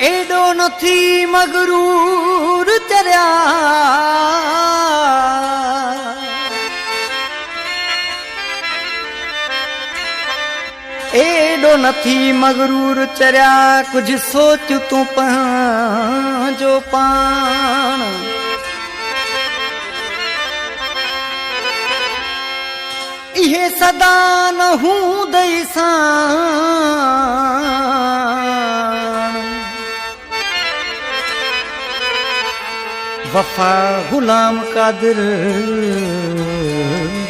एडो नथी मगरूर चरिया एडो नथी मगरूर चरिया कुछ सोच तू पंहिंजो पाण इहे सदा न हूंदई साण वफा गुलाम कादिर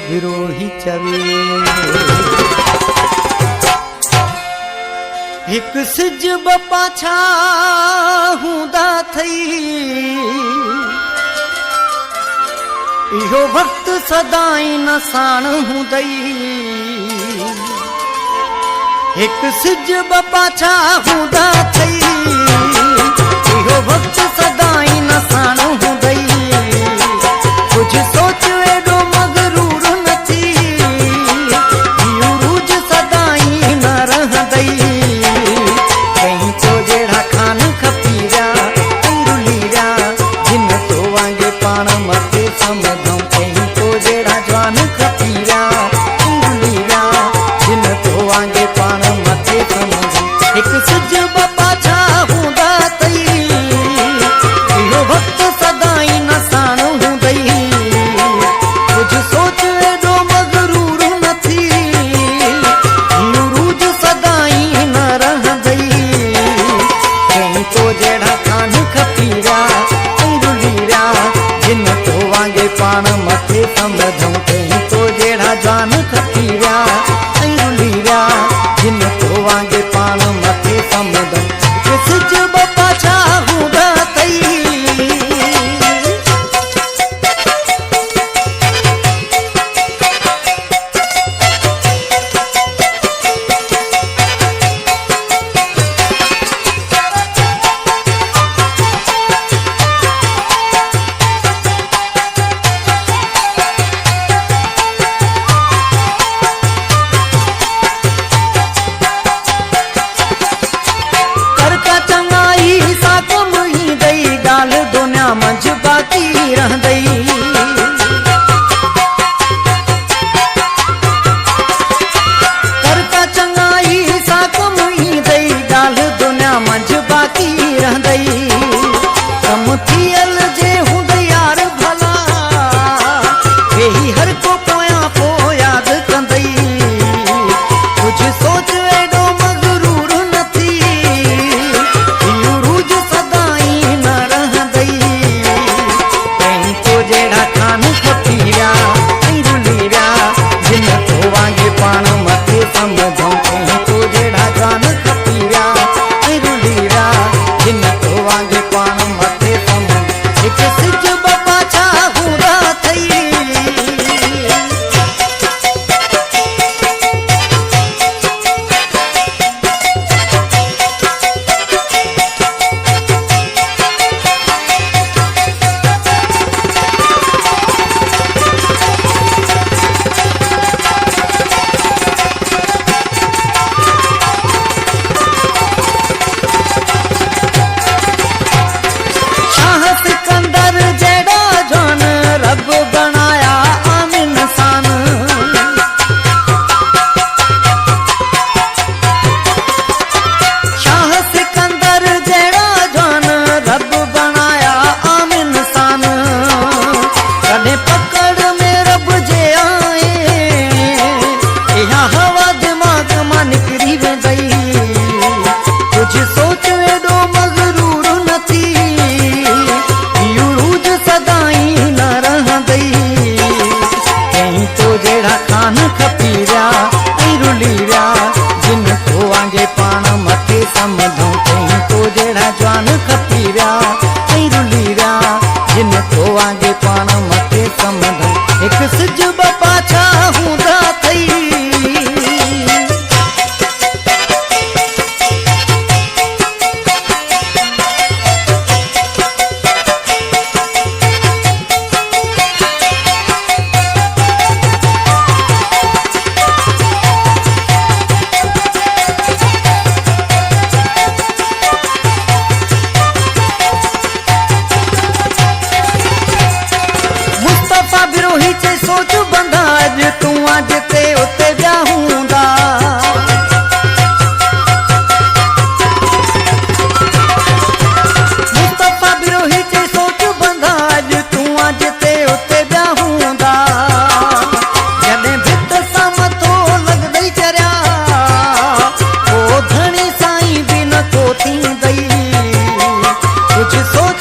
विरोही चवे एक सिज पाछा हूंदा थई इहो वक्त सदाई न साण हूंदई एक सिज पाछा हूंदा थई इहो वक्त सदाई न साण हूंदई कुछ सोच एडो मगरूर न थी इहो रूज सदाई न रहंदई कहीं तो जेड़ा खान खपीरा रुलीरा जिन तो वांगे पाण मथे समझूं कहीं तो जेड़ा जवान खपीरा रुलीरा जिन तो वांगे पाण मथे समझूं एक सिज पाछा हूंदा तई इहो वक्त सदाई न साण हूंदई कुछ सोच एडो मगरूर न थी इहो रूज सदाई न रहंदई कहीं तो जेड़ा खान खपीरा रुलीरा जिन तो वांगे पाण मथे समझूं कहीं तो जेड़ा जान खपीरा रुलीरा जिन तो वांगे पाण मथे समझूं सिज पाछा हूंदा तई करका चंगाई सा कम ही दई गाल दुनिया मंझ बाकी रहंदई करका चंगाई सा कम ही दई गाल दुनिया मंझ बाकी रहंदई कम थियल जे हूंदई यार भला वेही हर को पोयां पो याद कंदई कुछ सोच एडो मगरूर न थी इहो रूज सदाई न रहंदई कहीं तो जेड़ा खान खपीरा रुलीरा जिन तो वांगे पाण मथे समझूं कहीं तो जेड़ा जान खपीरा रुलीरा जिन तो वांगे पाण मथे समझूं एक सिज पाछा हूंदा थई शाह सिकंदर जेड़ा जान रब बनाया आमिन सान शाह सिकंदर जेड़ा जान रब बनाया आमिन सान कदे पकड़ में रब जे आए इहा हवा दिमाग मां निकरी वेंदई कुछ सोच एडो मगरूर न थी इहो रूज सदाई न रहंदई कहीं तो जेड़ा खान खपीरा रुलीरा जिन तो वांगे पाण मथे समझूं कहीं तो जेड़ा जवान खपीरा रुलीरा जिन तो वांगे पाण मथे समझूं एक सिज पाछा हूंदा थई थींदई कुछ सोच